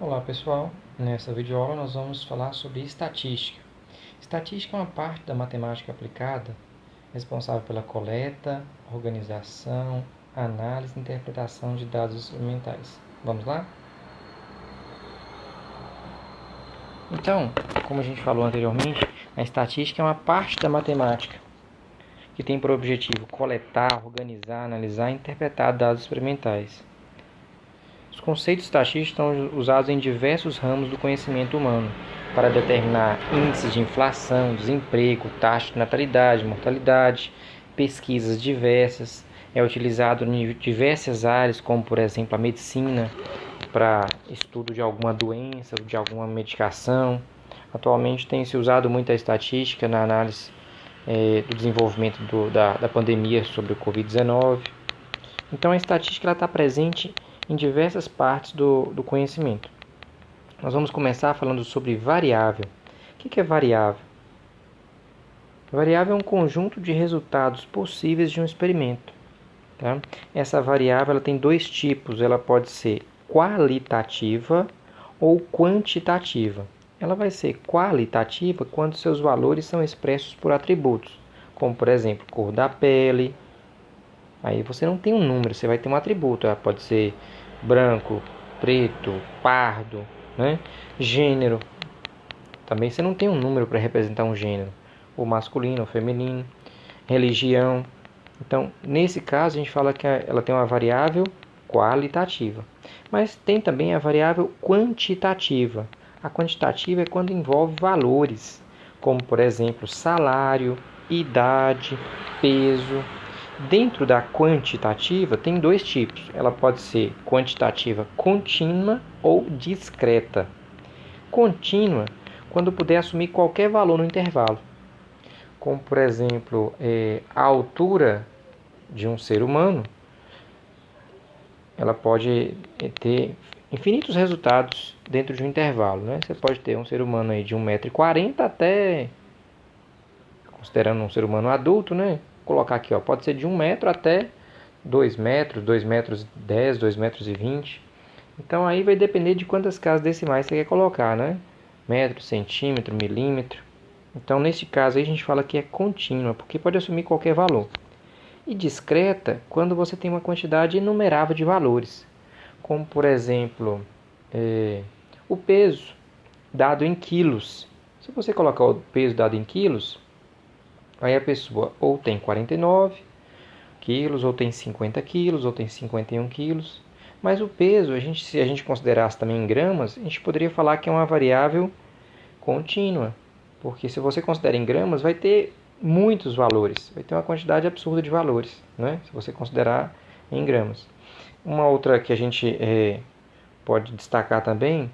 Olá pessoal, nessa videoaula nós vamos falar sobre estatística. Estatística é uma parte da matemática aplicada responsável pela coleta, organização, análise e interpretação de dados experimentais. Vamos lá? Então, como a gente falou anteriormente, a estatística é uma parte da matemática que tem por objetivo coletar, organizar, analisar e interpretar dados experimentais. Os conceitos estatísticos estão usados em diversos ramos do conhecimento humano para determinar índices de inflação, desemprego, taxa de natalidade, mortalidade, pesquisas diversas. É utilizado em diversas áreas, como por exemplo a medicina, para estudo de alguma doença, de alguma medicação. Atualmente tem se usado muito a estatística na análise do desenvolvimento da pandemia sobre o Covid-19. Então a estatística está presente em diversas partes do conhecimento. Nós vamos começar falando sobre variável. O que é variável? Variável é um conjunto de resultados possíveis de um experimento. Tá? Essa variável ela tem dois tipos. Ela pode ser qualitativa ou quantitativa. Ela vai ser qualitativa quando seus valores são expressos por atributos, como por exemplo, cor da pele. Aí você não tem um número, você vai ter um atributo. Pode ser branco, preto, pardo, né? Gênero. Também você não tem um número para representar um gênero, ou masculino ou feminino. Religião. Então, nesse caso, a gente fala que ela tem uma variável qualitativa. Mas tem também a variável quantitativa. A quantitativa é quando envolve valores, como, por exemplo, salário, idade, peso. Dentro da quantitativa, tem dois tipos. Ela pode ser quantitativa contínua ou discreta. Contínua, quando puder assumir qualquer valor no intervalo. Como, por exemplo, a altura de um ser humano, ela pode ter infinitos resultados dentro de um intervalo. Né? Você pode ter um ser humano aí de 1,40 m até, considerando um ser humano adulto, né? Colocar aqui, pode ser de 1 metro até 2 metros, 2 metros 10, 2 metros e 20. Então aí vai depender de quantas casas decimais você quer colocar, né? Metro, centímetro, milímetro. Então nesse caso aí a gente fala que é contínua, porque pode assumir qualquer valor. E discreta quando você tem uma quantidade inumerável de valores, como por exemplo o peso dado em quilos. Se você colocar o peso dado em quilos, aí a pessoa ou tem 49 quilos, ou tem 50 quilos, ou tem 51 quilos. Mas o peso, se a gente considerasse também em gramas, a gente poderia falar que é uma variável contínua. Porque se você considera em gramas, vai ter muitos valores. Vai ter uma quantidade absurda de valores, né? Se você considerar em gramas. Uma outra que a gente pode destacar também,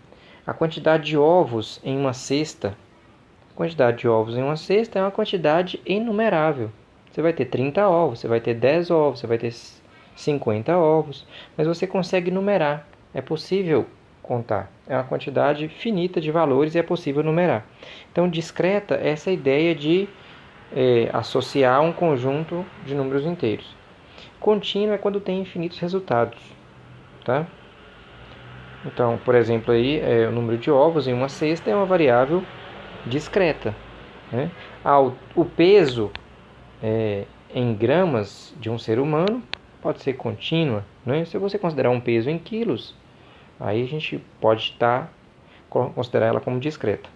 a quantidade de ovos em uma cesta. A quantidade de ovos em uma cesta é uma quantidade inumerável. Você vai ter 30 ovos, você vai ter 10 ovos, você vai ter 50 ovos, mas você consegue numerar. É possível contar. É uma quantidade finita de valores e é possível numerar. Então, discreta é essa ideia de associar um conjunto de números inteiros. Contínua é quando tem infinitos resultados. Tá? Então, por exemplo, aí, o número de ovos em uma cesta é uma variável discreta. Né? O peso em gramas de um ser humano pode ser contínua. Né? Se você considerar um peso em quilos, aí a gente pode considerar ela como discreta.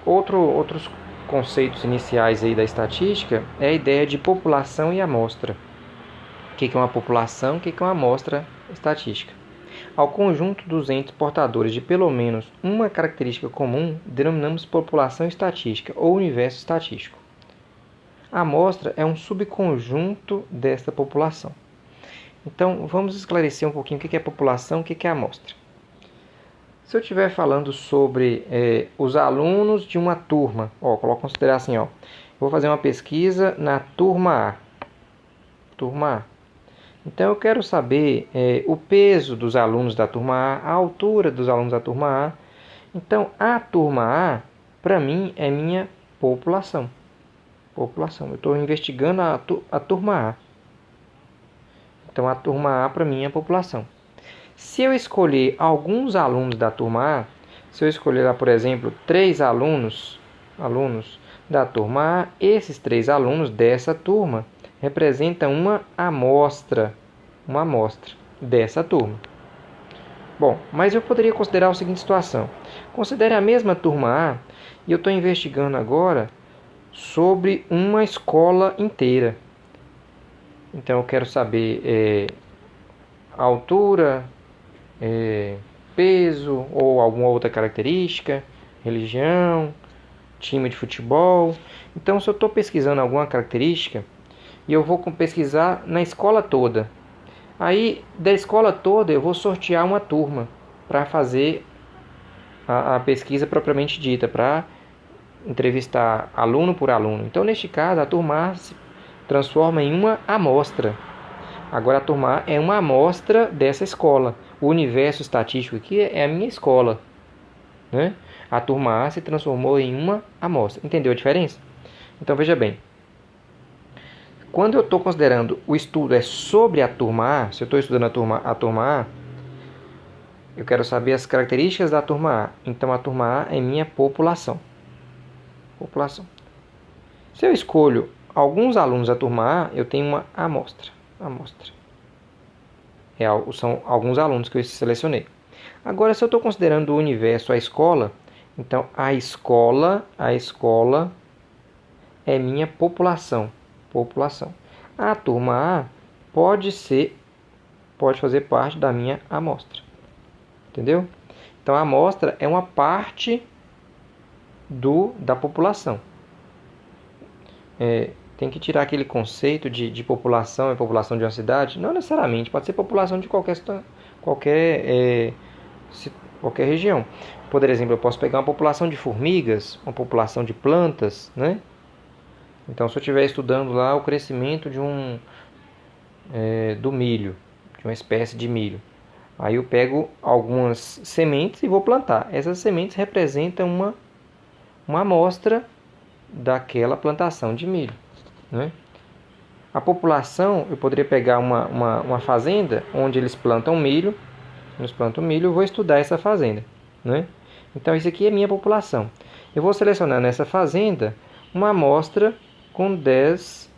Outros conceitos iniciais aí da estatística é a ideia de população e amostra. O que é uma população? O que é uma amostra estatística? Ao conjunto dos entes portadores de pelo menos uma característica comum, denominamos população estatística ou universo estatístico. A amostra é um subconjunto desta população. Então, vamos esclarecer um pouquinho o que é população e o que é amostra. Se eu estiver falando sobre os alunos de uma turma, considerar assim, vou fazer uma pesquisa na turma A. Turma A. Então, eu quero saber o peso dos alunos da turma A altura dos alunos da turma A. Então, a turma A, para mim, é minha população. Eu estou investigando a turma A. Então, a turma A, para mim, é a população. Se eu escolher alguns alunos da turma A, se eu escolher lá, por exemplo, 3 alunos da turma A, esses 3 alunos dessa turma representam uma amostra dessa turma. Bom, mas eu poderia considerar a seguinte situação. Considere a mesma turma A e eu estou investigando agora sobre uma escola inteira. Então eu quero saber a altura, peso ou alguma outra característica, religião, time de futebol. Então se eu estou pesquisando alguma característica e eu vou pesquisar na escola toda, aí da escola toda eu vou sortear uma turma para fazer a pesquisa propriamente dita, para entrevistar aluno por aluno. Então neste caso a turma A se transforma em uma amostra. Agora a turma A é uma amostra dessa escola. O universo estatístico aqui é a minha escola, né? A turma A se transformou em uma amostra. Entendeu a diferença? Então veja bem. Quando eu estou considerando o estudo é sobre a turma A, se eu estou estudando a turma A, eu quero saber as características da turma A. Então a turma A é minha população. Se eu escolho alguns alunos da turma A, eu tenho uma amostra. São alguns alunos que eu selecionei. Agora, se eu estou considerando o universo a escola, então a escola é minha população. A turma A pode fazer parte da minha amostra. Entendeu? Então a amostra é uma parte da população. Tem que tirar aquele conceito de população e população de uma cidade. Não necessariamente, pode ser população de qualquer região. Por exemplo, eu posso pegar uma população de formigas, uma população de plantas, né? Então, se eu estiver estudando lá o crescimento do milho, de uma espécie de milho, aí eu pego algumas sementes e vou plantar. Essas sementes representam uma amostra daquela plantação de milho, né? A população, eu poderia pegar uma fazenda onde eles plantam milho, eu vou estudar essa fazenda, né? Então isso aqui é minha população. Eu vou selecionar nessa fazenda uma amostra com 10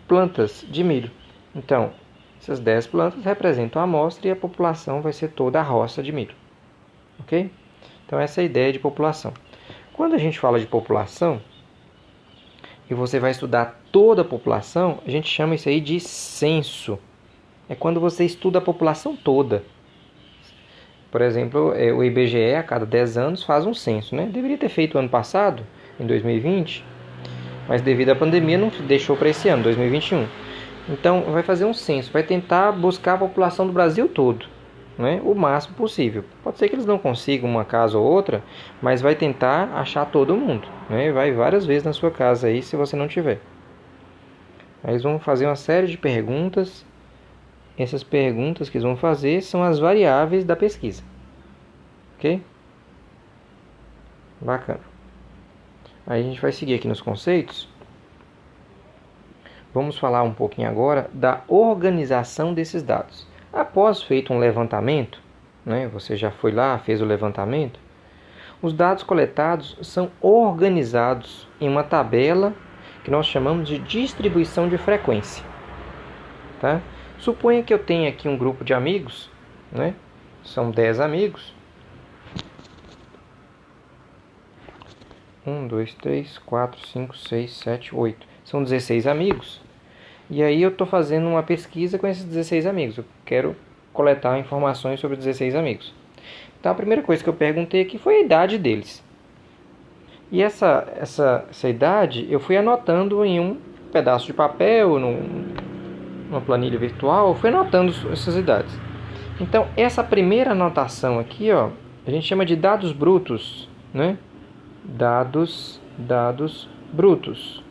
plantas de milho. Então, essas 10 plantas representam a amostra e a população vai ser toda a roça de milho. Ok? Então essa é a ideia de população. Quando a gente fala de população, e você vai estudar toda a população, a gente chama isso aí de censo. É quando você estuda a população toda. Por exemplo, o IBGE, a cada 10 anos, faz um censo, né? Deveria ter feito ano passado, em 2020, mas devido à pandemia não deixou para esse ano, 2021. Então, vai fazer um censo, vai tentar buscar a população do Brasil todo, né? O máximo possível. Pode ser que eles não consigam uma casa ou outra, mas vai tentar achar todo mundo, né? Vai várias vezes na sua casa aí, se você não tiver. Aí eles vão fazer uma série de perguntas. Essas perguntas que eles vão fazer são as variáveis da pesquisa. Ok? Bacana. Aí a gente vai seguir aqui nos conceitos. Vamos falar um pouquinho agora da organização desses dados. Após feito um levantamento, né, você já foi lá, fez o levantamento, os dados coletados são organizados em uma tabela que nós chamamos de distribuição de frequência. Tá? Suponha que eu tenha aqui um grupo de amigos, né? São 10 amigos. 1, 2, 3, 4, 5, 6, 7, 8. São 16 amigos. E aí eu estou fazendo uma pesquisa com esses 16 amigos. Eu quero coletar informações sobre 16 amigos. Então a primeira coisa que eu perguntei aqui foi a idade deles. E essa idade eu fui anotando em um pedaço de papel, numa planilha virtual, eu fui anotando essas idades. Então essa primeira anotação aqui, ó, a gente chama de dados brutos, né? Dados brutos.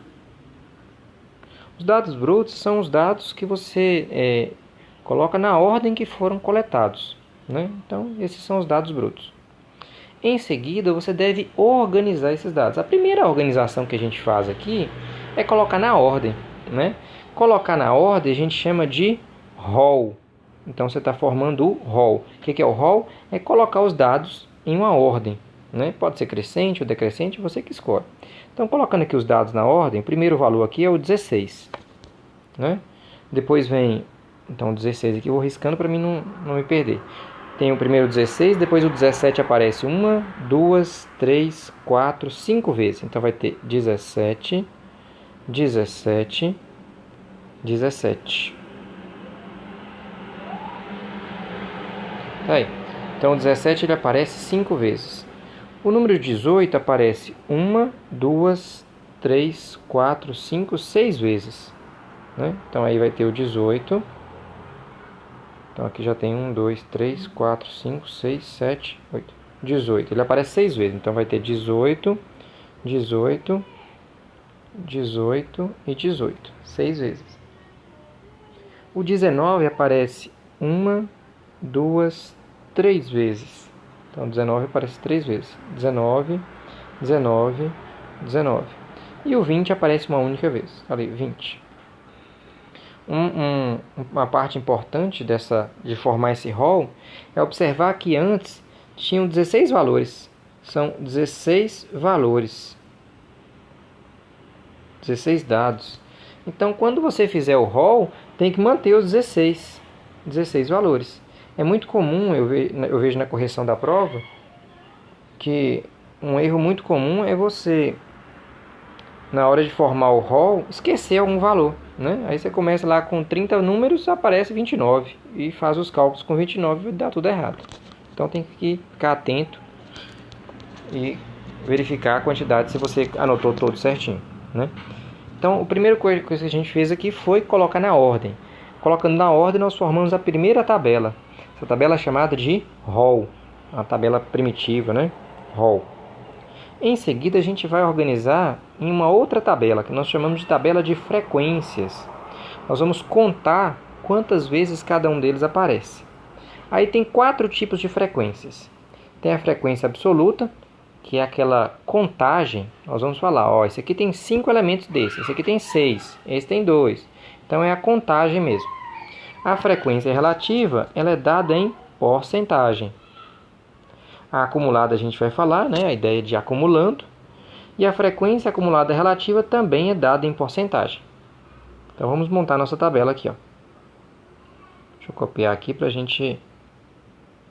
Os dados brutos são os dados que você coloca na ordem que foram coletados, né? Então, esses são os dados brutos. Em seguida, você deve organizar esses dados. A primeira organização que a gente faz aqui é colocar na ordem, né? Colocar na ordem a gente chama de rol. Então você está formando o rol. O que é o rol? É colocar os dados em uma ordem, né? Pode ser crescente ou decrescente, você que escolhe. Então, colocando aqui os dados na ordem, o primeiro valor aqui é o 16, né? Depois vem, então, o 16 aqui, eu vou riscando para mim não me perder. Tem o primeiro 16, depois o 17 aparece 1, 2, 3, 4, 5 vezes. Então vai ter 17, 17, 17. Tá aí. Então o 17 ele aparece 5 vezes. O número 18 aparece 1, 2, 3, 4, 5, 6 vezes, né? Então aí vai ter o 18. Então aqui já tem 1, 2, 3, 4, 5, 6, 7, 8, 18. Ele aparece 6 vezes. Então vai ter 18, 18, 18 e 18. 6 vezes. O 19 aparece 1, 2, 3 vezes. Então 19 aparece 3 vezes. 19, 19, 19. E o 20 aparece uma única vez. Ali, 20. Uma parte importante de formar esse rol é observar que antes tinham 16 valores. São 16 valores. 16 dados. Então, quando você fizer o rol, tem que manter os 16 valores. É muito comum, eu vejo na correção da prova, que um erro muito comum é você, na hora de formar o rol, esquecer algum valor, né? Aí você começa lá com 30 números, aparece 29 e faz os cálculos com 29 e dá tudo errado. Então tem que ficar atento e verificar a quantidade se você anotou todo certinho, né? Então, a primeira coisa que a gente fez aqui foi colocar na ordem. Colocando na ordem, nós formamos a primeira tabela. Essa tabela é chamada de rol, uma tabela primitiva, né? Rol. Em seguida, a gente vai organizar em uma outra tabela, que nós chamamos de tabela de frequências. Nós vamos contar quantas vezes cada um deles aparece. Aí tem 4 tipos de frequências. Tem a frequência absoluta, que é aquela contagem. Nós vamos falar, ó, esse aqui tem 5 elementos desses, esse aqui tem 6, esse tem 2. Então é a contagem mesmo. A frequência relativa, ela é dada em porcentagem. A acumulada a gente vai falar, né, a ideia de acumulando. E a frequência acumulada relativa também é dada em porcentagem. Então vamos montar nossa tabela aqui, ó. Deixa eu copiar aqui para a gente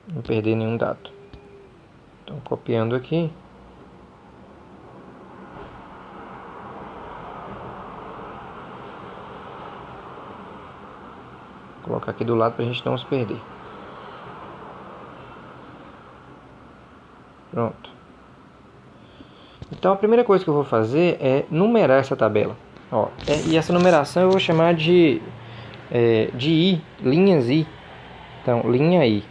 não perder nenhum dado. Então copiando aqui. Vou colocar aqui do lado para a gente não se perder. Pronto. Então a primeira coisa que eu vou fazer é numerar essa tabela. Ó, e essa numeração eu vou chamar de I, linhas I. Então, linha I.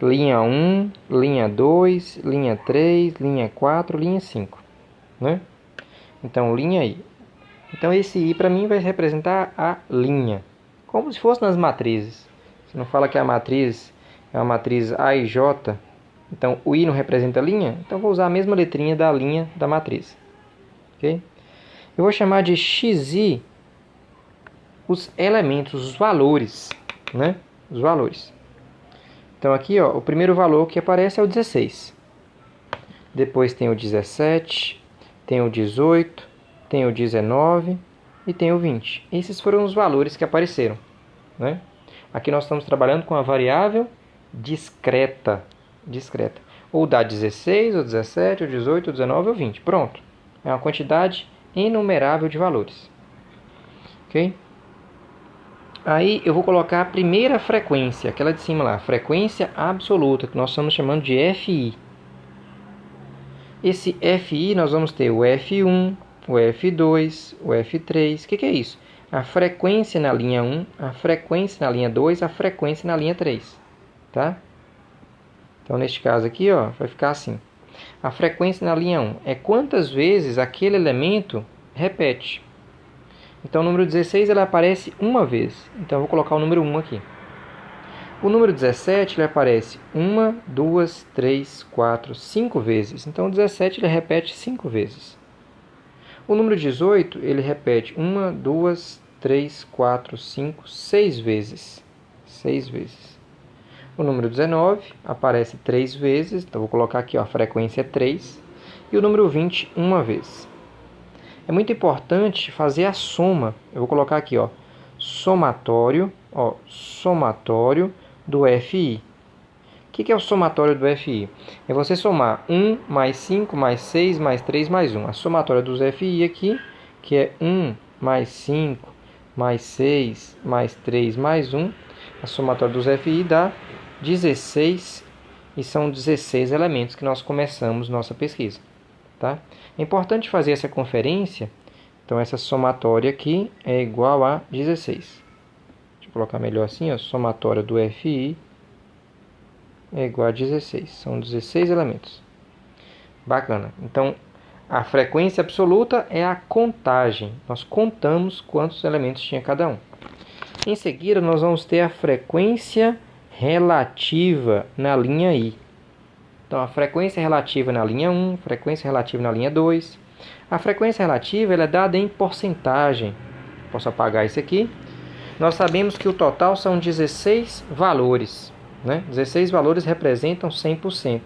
Linha 1, linha 2, linha 3, linha 4, linha 5. Né? Então, linha I. Então, esse I para mim vai representar a linha. Como se fosse nas matrizes. Você não fala que a matriz é uma matriz A e J. Então, o I não representa linha. Então, vou usar a mesma letrinha da linha da matriz. Ok? Eu vou chamar de XI os elementos, os valores. Né? Os valores. Então, aqui, ó, o primeiro valor que aparece é o 16. Depois tem o 17, tem o 18, tem o 19 e tem o 20. Esses foram os valores que apareceram, né? Aqui nós estamos trabalhando com a variável discreta. Ou dá 16, ou 17, ou 18, ou 19, ou 20. Pronto. É uma quantidade inumerável de valores. Ok? Aí eu vou colocar a primeira frequência, aquela de cima lá, frequência absoluta, que nós estamos chamando de FI. Esse FI nós vamos ter o F1, o F2, o F3. O que é isso? A frequência na linha 1, a frequência na linha 2, a frequência na linha 3. Tá? Então, neste caso aqui, ó, vai ficar assim. A frequência na linha 1 é quantas vezes aquele elemento repete. Então, o número 16 ele aparece uma vez. Então, eu vou colocar o número 1 aqui. O número 17 ele aparece 1, 2, 3, 4, 5 vezes. Então, o 17 ele repete 5 vezes. O número 18 ele repete 1, 2, 3, 4, 5, 6 vezes. 6 vezes. O número 19 aparece 3 vezes, então vou colocar aqui, ó, a frequência é 3. E o número 20, uma vez. É muito importante fazer a soma. Eu vou colocar aqui, ó, somatório do FI. O que é o somatório do FI? É você somar 1 mais 5 mais 6 mais 3 mais 1. A somatória dos FI aqui, que é 1 mais 5 mais 6 mais 3 mais 1. A somatória dos FI dá 16 e são 16 elementos que nós começamos nossa pesquisa. Tá? É importante fazer essa conferência. Então, essa somatória aqui é igual a 16. Deixa eu colocar melhor assim, ó, somatória do FI é igual a 16. São 16 elementos. Bacana. Então, a frequência absoluta é a contagem. Nós contamos quantos elementos tinha cada um. Em seguida, nós vamos ter a frequência relativa na linha I. Então, a frequência relativa na linha 1, frequência relativa na linha 2. A frequência relativa ela é dada em porcentagem. Posso apagar isso aqui. Nós sabemos que o total são 16 valores. Né? 16 valores representam 100%.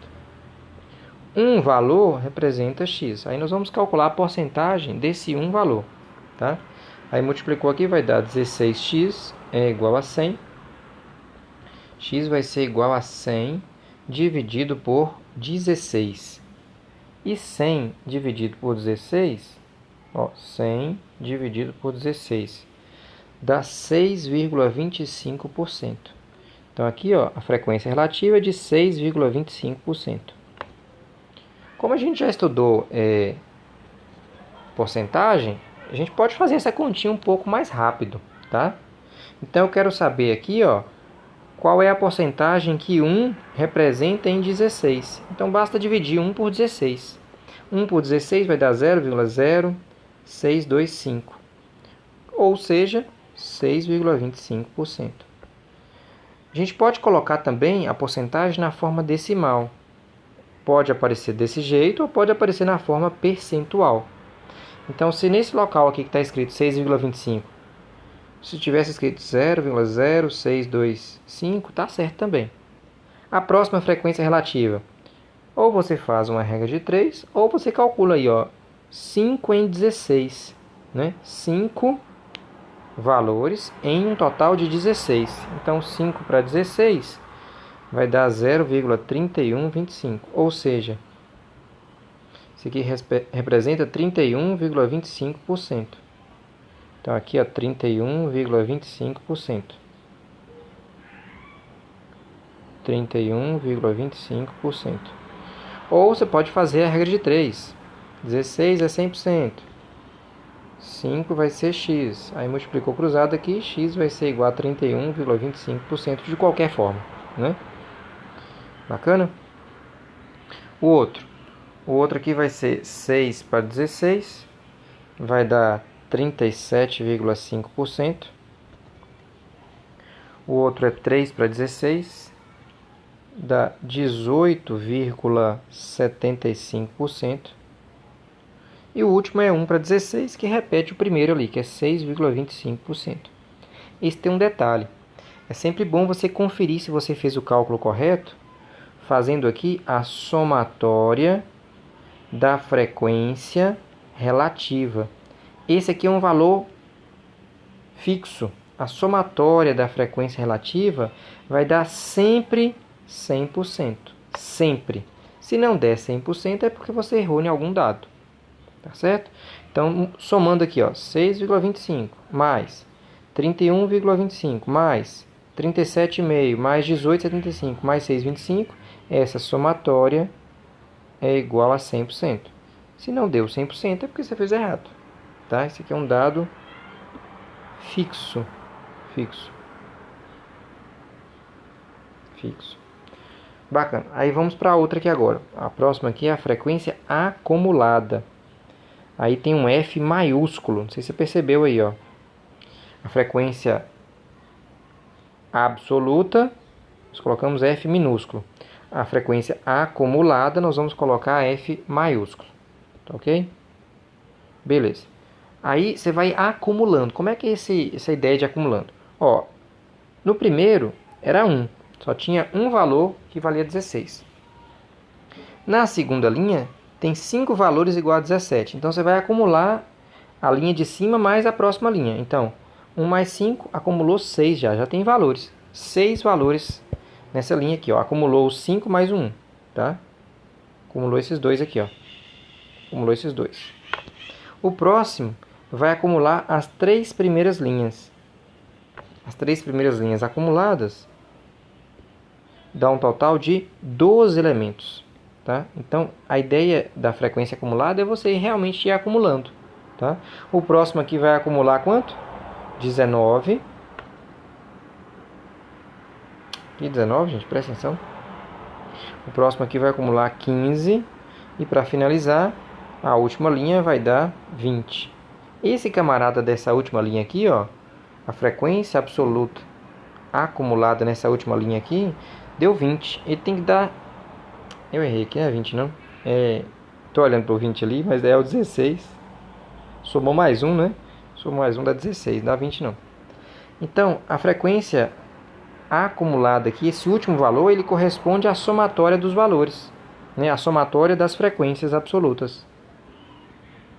Um valor representa x. Aí nós vamos calcular a porcentagem desse um valor. Tá? Aí multiplicou aqui, vai dar 16x é igual a 100. X vai ser igual a 100 dividido por 16. E 100 dividido por 16, 100 dividido por 16, dá 6,25%. Então, aqui a frequência relativa é de 6,25%. Como a gente já estudou porcentagem, a gente pode fazer essa continha um pouco mais rápido, tá? Então, eu quero saber aqui, qual é a porcentagem que 1 representa em 16. Então, basta dividir 1 por 16. 1 por 16 vai dar 0,0625. Ou seja, 6,25%. A gente pode colocar também a porcentagem na forma decimal. Pode aparecer desse jeito ou pode aparecer na forma percentual. Então, se nesse local aqui que está escrito 6,25, se tivesse escrito 0,0625, está certo também. A próxima frequência relativa. Ou você faz uma regra de 3, ou você calcula aí, 5 em 16. Né? 5 valores em um total de 16. Então, 5 para 16 vai dar 0,3125. Ou seja, isso aqui representa 31,25%. Então, aqui, 31,25%. 31,25%. Ou você pode fazer a regra de 3. 16 é 100%. 5 vai ser x. Aí multiplicou cruzado aqui, x vai ser igual a 31,25% de qualquer forma. Né? Bacana? O outro aqui vai ser 6 para 16. Vai dar 37,5%. O outro é 3 para 16. Dá 18,75%. E o último é 1 para 16, que repete o primeiro ali, que é 6,25%. Esse tem um detalhe. É sempre bom você conferir se você fez o cálculo correto, fazendo aqui a somatória da frequência relativa. Esse aqui é um valor fixo. A somatória da frequência relativa vai dar sempre 100%. Sempre. Se não der 100%, é porque você errou em algum dado. Tá certo? Então, somando aqui, 6,25 mais 31,25 mais 37,5 mais 18,75 mais 6,25, essa somatória é igual a 100%. Se não deu 100%, é porque você fez errado. Tá? Esse aqui é um dado fixo. Bacana. Aí vamos para a outra aqui agora. A próxima aqui é a frequência acumulada. Aí tem um F maiúsculo. Não sei se você percebeu aí, A frequência absoluta, nós colocamos F minúsculo. A frequência acumulada, nós vamos colocar F maiúsculo. Tá ok? Beleza. Aí você vai acumulando. Como é que é essa ideia de acumulando? No primeiro era 1, só tinha um valor que valia 16. Na segunda linha tem 5 valores igual a 17, então você vai acumular a linha de cima mais a próxima linha. Então, 1 mais 5 acumulou 6 já tem valores. 6 valores nessa linha aqui, ó. Acumulou os 5 mais 1, tá? Acumulou esses dois aqui, ó. Acumulou esses dois. O próximo vai acumular as 3 primeiras linhas. As 3 primeiras linhas acumuladas dá um total de 12 elementos, tá? Então, a ideia da frequência acumulada é você realmente ir acumulando, tá? O próximo aqui vai acumular quanto? 19. E 19, gente, presta atenção. O próximo aqui vai acumular 15. E para finalizar, a última linha vai dar 20. Esse camarada dessa última linha aqui, ó, a frequência absoluta acumulada nessa última linha aqui, deu 20. Ele tem que dar... Eu errei aqui, não é 20 não. Tô olhando pro 20 ali, mas é o 16. Somou mais um, né? Somou mais um dá 16, dá 20 não. Então, a frequência acumulada aqui, esse último valor, ele corresponde à somatória dos valores, né? A somatória das frequências absolutas,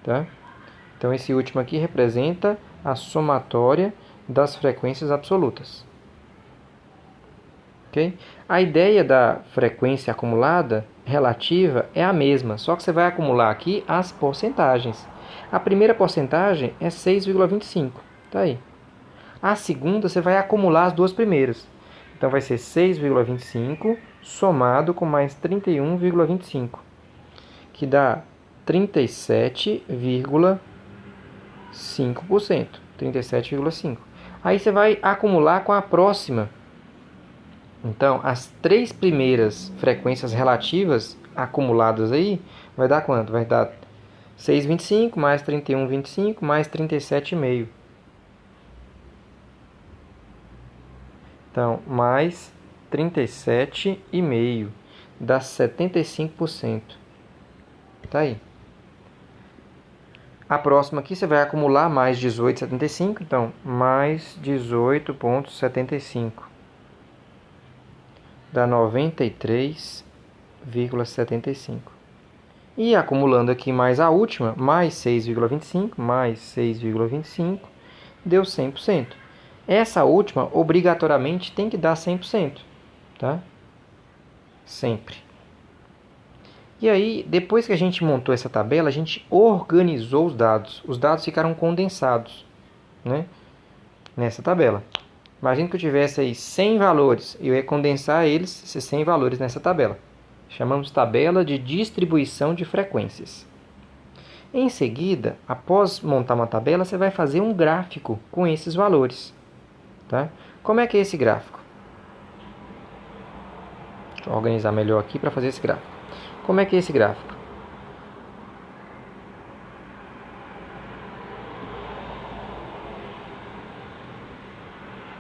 tá? Então, esse último aqui representa a somatória das frequências absolutas. Okay? A ideia da frequência acumulada relativa é a mesma, só que você vai acumular aqui as porcentagens. A primeira porcentagem é 6,25, tá aí. A segunda você vai acumular as duas primeiras. Então vai ser 6,25 somado com mais 31,25, que dá 37,5%. 37,5%. Aí você vai acumular com a próxima. Então, as 3 primeiras frequências relativas acumuladas aí, vai dar quanto? Vai dar 6,25 mais 31,25 mais 37,5. Então, mais 37,5 dá 75%. Tá aí. A próxima aqui você vai acumular mais 18,75. Então, mais 18,75. Dá 93,75. E acumulando aqui mais a última, mais 6,25, mais 6,25, deu 100%. Essa última, obrigatoriamente, tem que dar 100%, tá? Sempre. E aí, depois que a gente montou essa tabela, a gente organizou os dados. Os dados ficaram condensados, né? Nessa tabela. Imagina que eu tivesse aí 100 valores. Eu ia condensar eles, esses 100 valores, nessa tabela. Chamamos tabela de distribuição de frequências. Em seguida, após montar uma tabela, você vai fazer um gráfico com esses valores. Tá? Como é que é esse gráfico? Deixa eu organizar melhor aqui para fazer esse gráfico. Como é que é esse gráfico?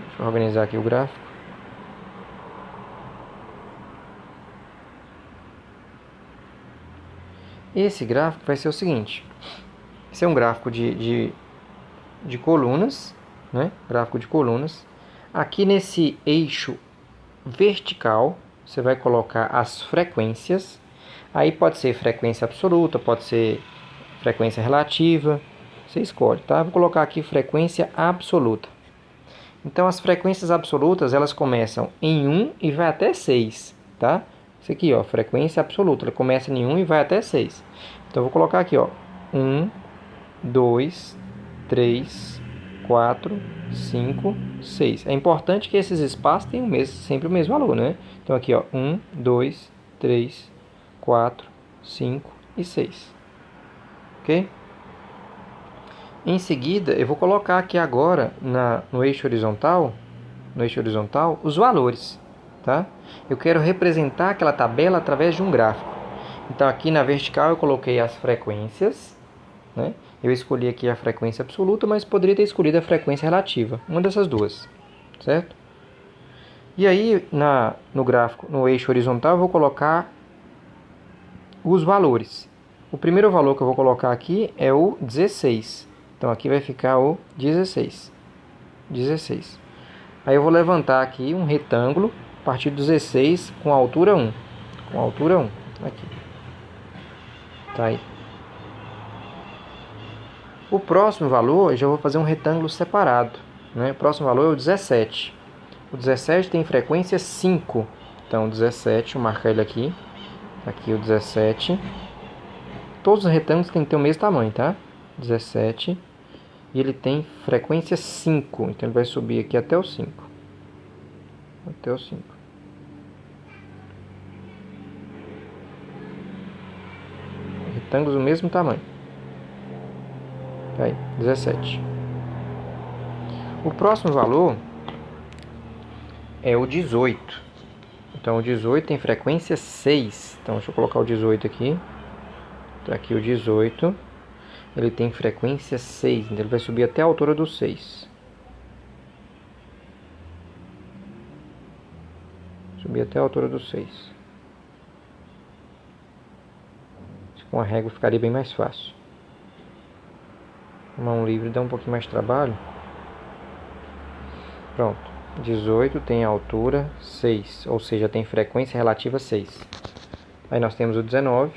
Deixa eu organizar aqui o gráfico. Esse gráfico vai ser o seguinte. Esse é um gráfico de colunas, né? Gráfico de colunas. Aqui nesse eixo vertical, você vai colocar as frequências. Aí pode ser frequência absoluta, pode ser frequência relativa. Você escolhe, tá? Vou colocar aqui frequência absoluta. Então, as frequências absolutas, elas começam em 1 e vai até 6, tá? Isso aqui, ó, frequência absoluta. Ela começa em 1 e vai até 6. Então, eu vou colocar aqui, ó, 1, 2, 3, 4, 5, 6. É importante que esses espaços tenham sempre o mesmo valor, né? Então, aqui, ó, 1, 2, 3, 4, 5 e 6. Ok? Em seguida, eu vou colocar aqui agora no eixo horizontal, os valores, tá? Eu quero representar aquela tabela através de um gráfico. Então, aqui na vertical eu coloquei as frequências, né? Eu escolhi aqui a frequência absoluta, mas poderia ter escolhido a frequência relativa, uma dessas duas, certo? E aí, no gráfico, no eixo horizontal, eu vou colocar os valores. O primeiro valor que eu vou colocar aqui é o 16. Então, aqui vai ficar o 16. Aí eu vou levantar aqui um retângulo a partir do 16 com altura 1. Com altura 1. Aqui. Tá aí. O próximo valor, eu já vou fazer um retângulo separado. Né? O próximo valor é o 17. O 17 tem frequência 5. Então, o 17, vou marcar ele aqui. Aqui o 17. Todos os retângulos têm que ter o mesmo tamanho, tá? 17. E ele tem frequência 5. Então, ele vai subir aqui até o 5. Até o 5. Retângulos do mesmo tamanho. Aí, 17. O próximo valor é o 18. Então, o 18 tem frequência 6. Então, deixa eu colocar o 18 aqui. Tá aqui o 18. Ele tem frequência 6. Então, ele vai subir até a altura do 6. Subir até a altura do 6. Com a régua ficaria bem mais fácil. Mão livre dá um pouquinho mais de trabalho. Pronto. 18 tem altura 6, ou seja, tem frequência relativa 6. Aí nós temos o 19.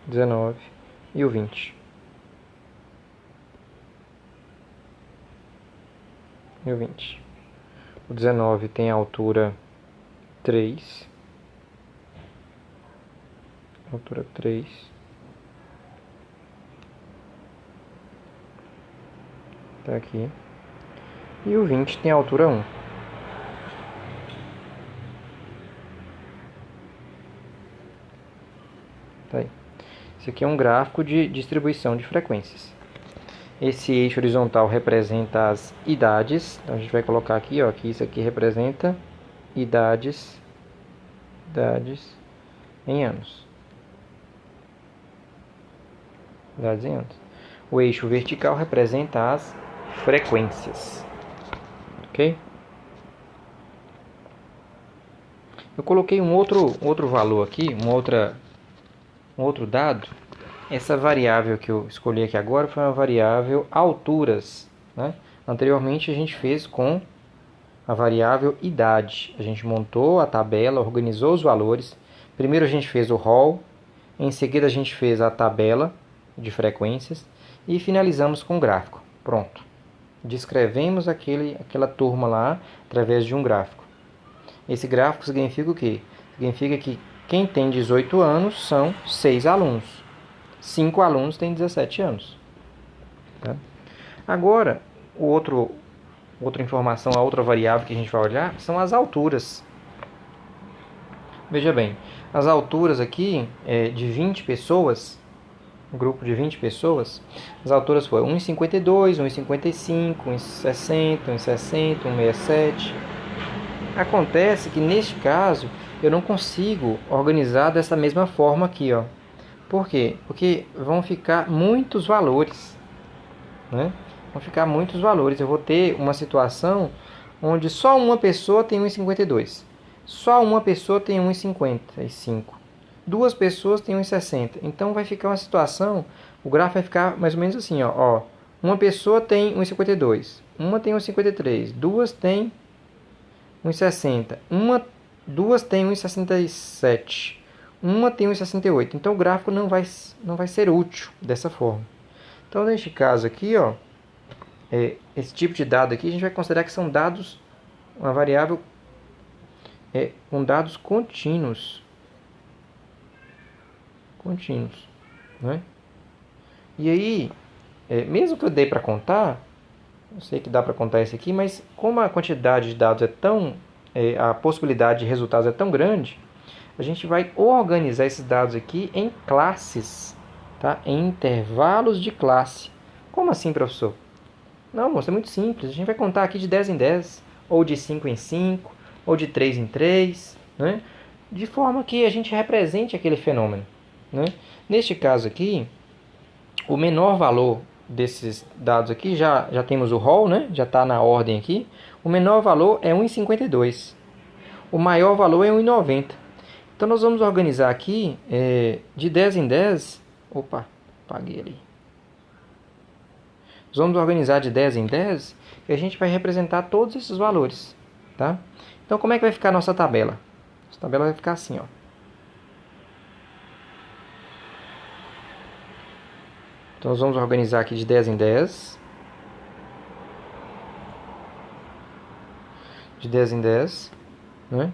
19 e o 20. E o 20. O 19 tem altura 3. Altura 3. Tá aqui. E o 20 tem altura 1. Tá aí. Esse aqui é um gráfico de distribuição de frequências. Esse eixo horizontal representa as idades. Então a gente vai colocar aqui, ó, que isso aqui representa idades em anos. Idades em anos. O eixo vertical representa as frequências. Ok? Eu coloquei um outro valor aqui, um outro dado. Essa variável que eu escolhi aqui agora foi uma variável alturas, né? Anteriormente a gente fez com a variável idade. A gente montou a tabela, organizou os valores. Primeiro a gente fez o rol, em seguida a gente fez a tabela de frequências e finalizamos com o gráfico. Pronto. Descrevemos aquela turma lá através de um gráfico. Esse gráfico significa o quê? Significa que quem tem 18 anos são 6 alunos. 5 alunos têm 17 anos. Tá? Agora, outra informação, a outra variável que a gente vai olhar são as alturas. Veja bem, as alturas aqui de 20 pessoas, um grupo de 20 pessoas, as alturas foram 1,52, 1,55, 1,60, 1,60, 1,67. Acontece que neste caso eu não consigo organizar dessa mesma forma aqui, ó. Por quê? Porque vão ficar muitos valores, né? Vão ficar muitos valores. Eu vou ter uma situação onde só uma pessoa tem 1,52. Só uma pessoa tem 1,55. Duas pessoas têm 1,60. Então vai ficar uma situação, o gráfico vai ficar mais ou menos assim, ó. Uma pessoa tem 1,52. Uma tem 1,53. Duas têm 1,60. Duas têm 1,67. Uma tem 1,68. Então o gráfico não vai ser útil dessa forma. Então neste caso aqui, ó, esse tipo de dado aqui a gente vai considerar que são dados, uma variável com dados contínuos. Né? E aí, mesmo que eu dê para contar, eu sei que dá para contar isso aqui, mas como a quantidade de dados a possibilidade de resultados é tão grande, a gente vai organizar esses dados aqui em classes, tá? Em intervalos de classe. Como assim, professor? Não, moço, é muito simples. A gente vai contar aqui de 10 em 10, ou de 5 em 5, ou de 3 em 3, né? De forma que a gente represente aquele fenômeno, né? Neste caso aqui, o menor valor desses dados aqui, já temos o rol, né? Já está na ordem aqui. O menor valor é 1,52. O maior valor é 1,90. Então, nós vamos organizar aqui de 10 em 10. Opa, apaguei ali. Nós vamos organizar de 10 em 10 e a gente vai representar todos esses valores, tá? Então, como é que vai ficar a nossa tabela? Nossa tabela vai ficar assim, ó. Então, nós vamos organizar aqui de 10 em 10. De 10 em 10, né?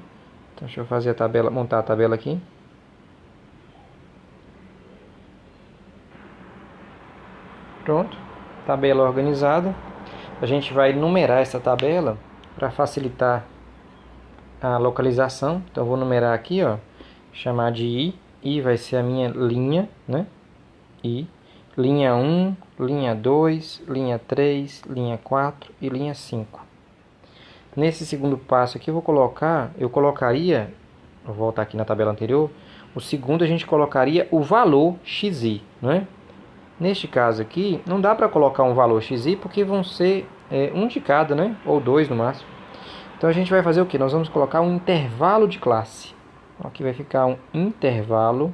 Então, deixa eu fazer a tabela, montar a tabela aqui. Pronto, tabela organizada. A gente vai numerar essa tabela para facilitar a localização. Então, eu vou numerar aqui, ó, chamar de I. I vai ser a minha linha, né? I. Linha 1, linha 2, linha 3, linha 4 e linha 5. Nesse segundo passo aqui eu colocaria, vou voltar aqui na tabela anterior, o segundo a gente colocaria o valor xi, né? Neste caso aqui, não dá para colocar um valor xi porque vão ser um de cada, né? Ou dois no máximo. Então a gente vai fazer o que? Nós vamos colocar um intervalo de classe. Aqui vai ficar um intervalo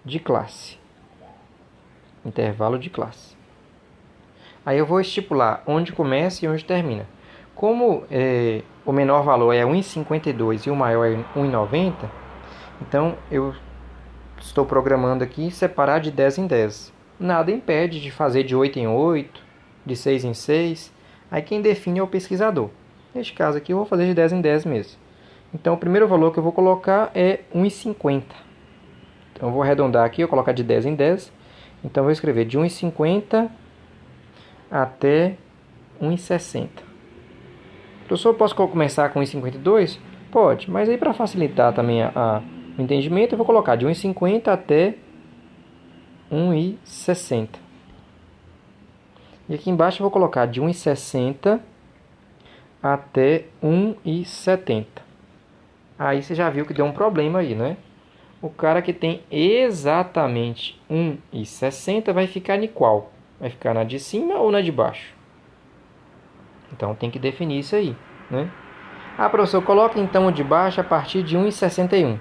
de classe. Intervalo de classe. Aí eu vou estipular onde começa e onde termina. Como o menor valor é 1,52 e o maior é 1,90, então eu estou programando aqui separar de 10 em 10. Nada impede de fazer de 8 em 8, de 6 em 6. Aí quem define é o pesquisador. Neste caso aqui eu vou fazer de 10 em 10 mesmo. Então o primeiro valor que eu vou colocar é 1,50. Então eu vou arredondar aqui, eu vou colocar de 10 em 10. Então eu vou escrever de 1,50 até 1,60. Professor, posso começar com 1,52? Pode, mas aí para facilitar também o entendimento, eu vou colocar de 1,50 até 1,60. E aqui embaixo eu vou colocar de 1,60 até 1,70. Aí você já viu que deu um problema aí, né? O cara que tem exatamente 1,60 vai ficar em qual? Vai ficar na de cima ou na de baixo? Então tem que definir isso aí, né? Ah, professor, coloca então o de baixo a partir de 1,61.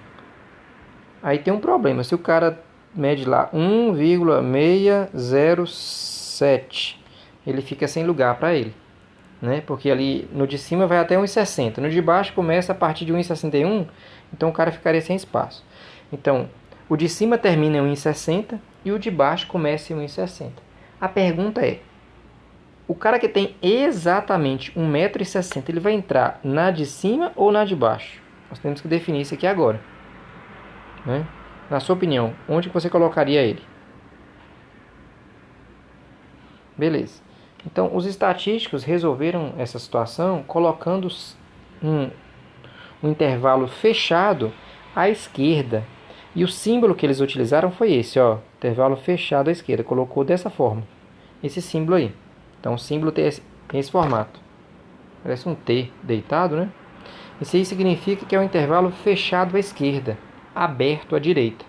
Aí tem um problema. Se o cara mede lá 1,607, ele fica sem lugar para ele, né? Porque ali no de cima vai até 1,60. No de baixo começa a partir de 1,61, então o cara ficaria sem espaço. Então, o de cima termina em 1,60 e o de baixo começa em 1,60. A pergunta é, o cara que tem exatamente 1,60 m, ele vai entrar na de cima ou na de baixo? Nós temos que definir isso aqui agora, né? Na sua opinião, onde você colocaria ele? Beleza. Então, os estatísticos resolveram essa situação colocando um intervalo fechado à esquerda. E o símbolo que eles utilizaram foi esse, ó, intervalo fechado à esquerda. Colocou dessa forma, esse símbolo aí. Então, o símbolo tem esse formato. Parece um T deitado, né? Isso aí significa que é um intervalo fechado à esquerda, aberto à direita.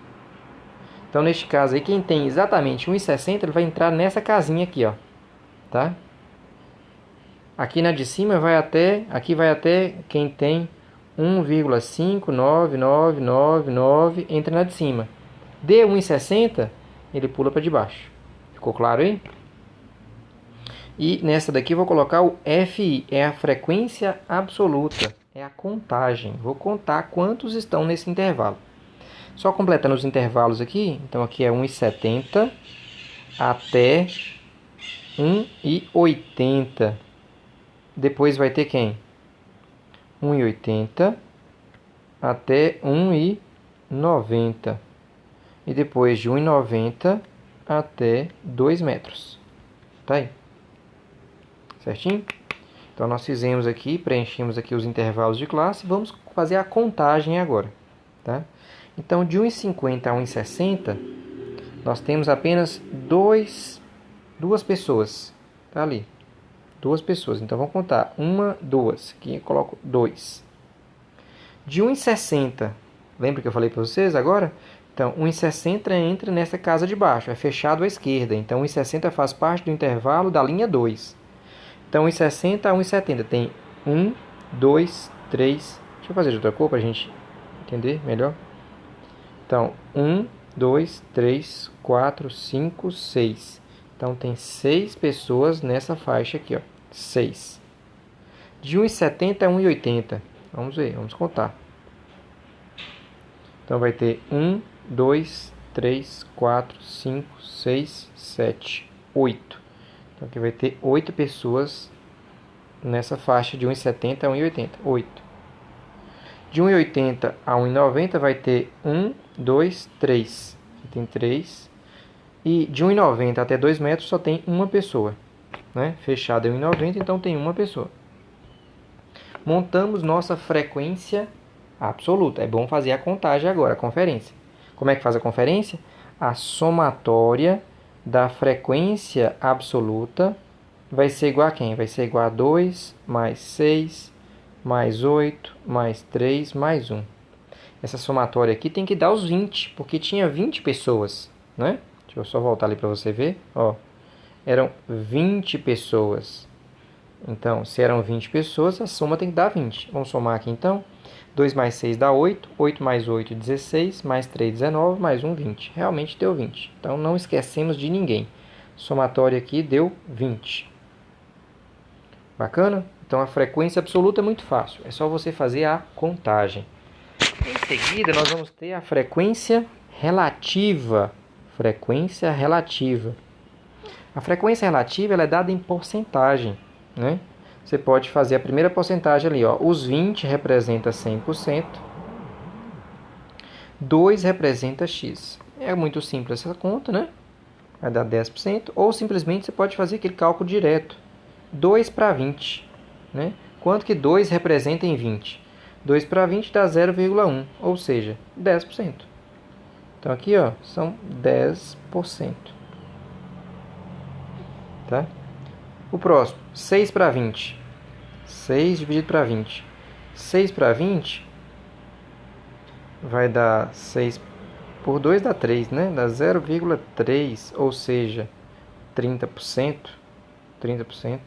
Então, neste caso aí, quem tem exatamente 1,60, ele vai entrar nessa casinha aqui, ó. Tá? Aqui na de cima aqui vai até quem tem 1,59999, entra na de cima. De 1,60, ele pula para de baixo. Ficou claro aí? E nessa daqui eu vou colocar o FI, é a frequência absoluta, é a contagem. Vou contar quantos estão nesse intervalo. Só completando os intervalos aqui, então aqui é 1,70 até 1,80. Depois vai ter quem? 1,80 até 1,90. E depois de 1,90 até 2 metros. Tá aí? Certinho? Então nós fizemos aqui, preenchemos aqui os intervalos de classe. Vamos fazer a contagem agora. Tá? Então de 1,50 a 1,60, nós temos apenas duas pessoas. Tá ali. 2 pessoas. Então vamos contar. 1, 2. Aqui eu coloco 2. De 1,60. Lembra que eu falei para vocês agora? Então 1,60 entra nessa casa de baixo. É fechado à esquerda. Então 1,60 faz parte do intervalo da linha 2. Então 1,60 a 1,70. Tem 1, 2, 3. Deixa eu fazer de outra cor para a gente entender melhor. Então 1, 2, 3, 4, 5, 6. Então, tem 6 pessoas nessa faixa aqui, ó. 6. De 1,70 a 1,80. Vamos ver, vamos contar. Então, vai ter 1, 2, 3, 4, 5, 6, 7, 8. Então, aqui vai ter 8 pessoas nessa faixa de 1,70 a 1,80. 8. De 1,80 a 1,90 vai ter 1, 2, 3. Aqui tem 3. E de 1,90 até 2 metros só tem uma pessoa, né? Fechado é 1,90, então tem uma pessoa. Montamos nossa frequência absoluta. É bom fazer a contagem agora, a conferência. Como é que faz a conferência? A somatória da frequência absoluta vai ser igual a quem? Vai ser igual a 2 mais 6 mais 8 mais 3 mais 1. Essa somatória aqui tem que dar os 20, porque tinha 20 pessoas, né? Deixa eu só voltar ali para você ver. Ó, eram 20 pessoas. Então, se eram 20 pessoas, a soma tem que dar 20. Vamos somar aqui então. 2 mais 6 dá 8. 8 mais 8, 16. Mais 3, 19. Mais 1, 20. Realmente deu 20. Então, não esquecemos de ninguém. Somatório aqui deu 20. Bacana? Então, a frequência absoluta é muito fácil. É só você fazer a contagem. Em seguida, nós vamos ter a frequência relativa. Frequência relativa. A frequência relativa ela é dada em porcentagem, né? Você pode fazer a primeira porcentagem ali, ó. Os 20 representa 100%. 2 representa X. É muito simples essa conta, né? Vai dar 10%. Ou simplesmente você pode fazer aquele cálculo direto. 2 para 20, né? Quanto que 2 representa em 20? 2 para 20 dá 0,1, ou seja, 10%. Então aqui, ó, são 10%. Tá? O próximo, 6 para 20. 6 dividido para 20. 6 para 20 vai dar 6 por 2 dá 3, né? Dá 0,3, ou seja, 30%. 30%.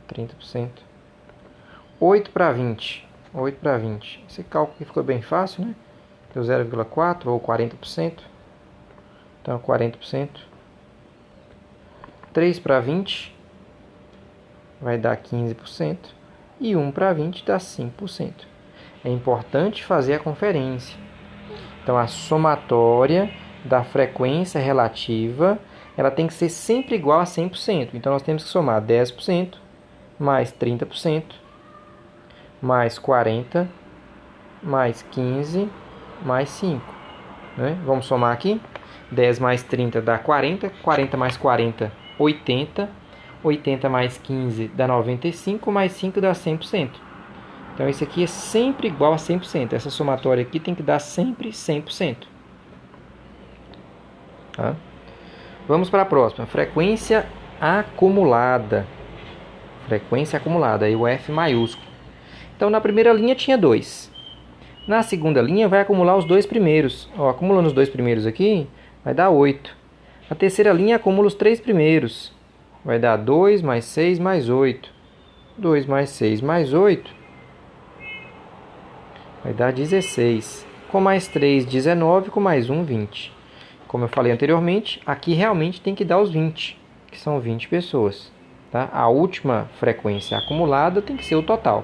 30%. 8 para 20. 8 para 20. Esse cálculo aqui ficou bem fácil, né? Deu 0,4 ou 40%. Então, 40%. 3 para 20 vai dar 15%. E 1 para 20 dá 5%. É importante fazer a conferência. Então, a somatória da frequência relativa ela tem que ser sempre igual a 100%. Então, nós temos que somar 10% mais 30%, mais 40%, mais 15%, mais 5%. Né? Vamos somar aqui. 10 mais 30 dá 40. 40 mais 40, 80. 80 mais 15 dá 95. Mais 5 dá 100%. Então, esse aqui é sempre igual a 100%. Essa somatória aqui tem que dar sempre 100%. Tá? Vamos para a próxima. Frequência acumulada. Frequência acumulada. Aí o F maiúsculo. Então, na primeira linha tinha 2. Na segunda linha vai acumular os 2 primeiros. Ó, acumulando os 2 primeiros aqui, vai dar 8. Na terceira linha acumula os 3 primeiros. Vai dar 2 mais 6 mais 8. 2 mais 6 mais 8 vai dar 16. Com mais 3, 19. Com mais 1, 20. Como eu falei anteriormente, aqui realmente tem que dar os 20, que são 20 pessoas. Tá? A última frequência acumulada tem que ser o total.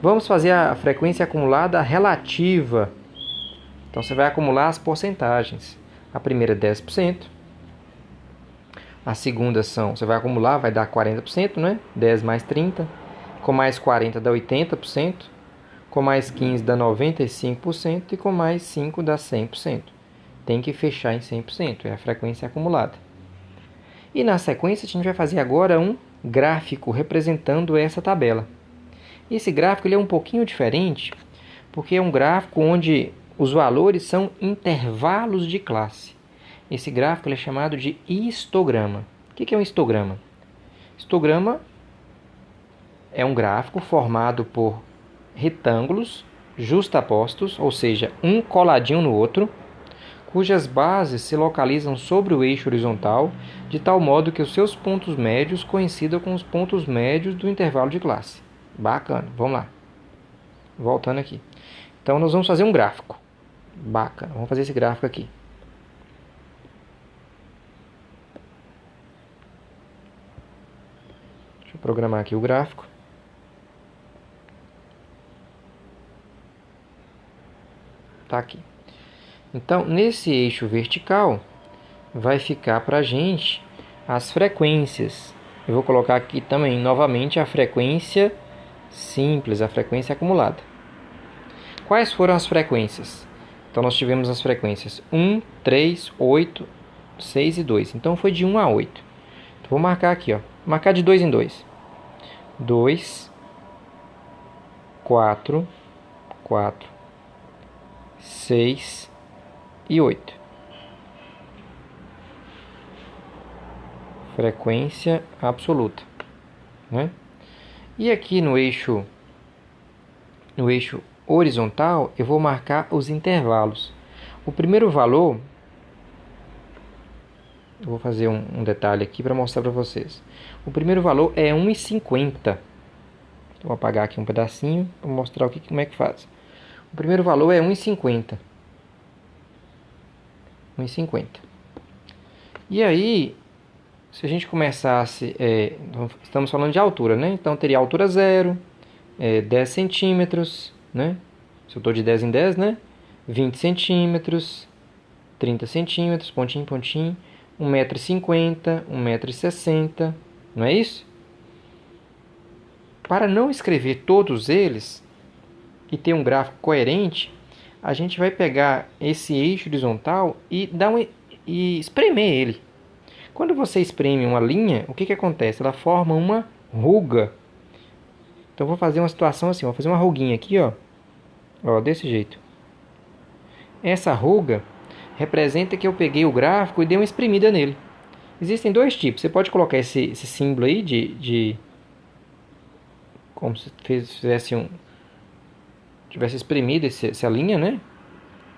Vamos fazer a frequência acumulada relativa. Então, você vai acumular as porcentagens. A primeira é 10%. A segunda você vai acumular, vai dar 40%, né? 10 mais 30. Com mais 40 dá 80%. Com mais 15 dá 95%. E com mais 5 dá 100%. Tem que fechar em 100%. É a frequência acumulada. E na sequência, a gente vai fazer agora um gráfico representando essa tabela. Esse gráfico ele é um pouquinho diferente, porque é um gráfico onde os valores são intervalos de classe. Esse gráfico ele é chamado de histograma. O que é um histograma? Histograma é um gráfico formado por retângulos justapostos, ou seja, um coladinho no outro, cujas bases se localizam sobre o eixo horizontal, de tal modo que os seus pontos médios coincidam com os pontos médios do intervalo de classe. Bacana, vamos lá. Voltando aqui. Então, nós vamos fazer um gráfico. Bacana. Vamos fazer esse gráfico aqui. Deixa eu programar aqui o gráfico. Tá aqui. Então, nesse eixo vertical, vai ficar para a gente as frequências. Eu vou colocar aqui também, novamente, a frequência simples, a frequência acumulada. Quais foram as frequências? Então, nós tivemos as frequências 1, 3, 8, 6 e 2. Então, foi de 1 a 8. Então, vou marcar aqui, ó. Marcar de 2 em 2. 2, 4, 4, 6 e 8. Frequência absoluta, né? E aqui no eixo horizontal, eu vou marcar os intervalos. O primeiro valor, eu vou fazer um detalhe aqui para mostrar para vocês. O primeiro valor é 1,50. Vou apagar aqui um pedacinho para mostrar como é que faz. O primeiro valor é 1,50. 1,50. E aí, se a gente começasse... estamos falando de altura, né? Então, teria altura 0, 10 centímetros, né? Se eu estou de 10 em 10, né? 20 centímetros, 30 centímetros, pontinho, pontinho. 1,50 m, 1,60 m, não é isso? Para não escrever todos eles e ter um gráfico coerente, a gente vai pegar esse eixo horizontal e espremer ele. Quando você espreme uma linha, o que acontece? Ela forma uma ruga. Então, eu vou fazer uma situação assim, vou fazer uma ruguinha aqui, ó, desse jeito. Essa ruga representa que eu peguei o gráfico e dei uma espremida nele. Existem dois tipos. Você pode colocar esse símbolo aí como se tivesse espremido essa linha, né?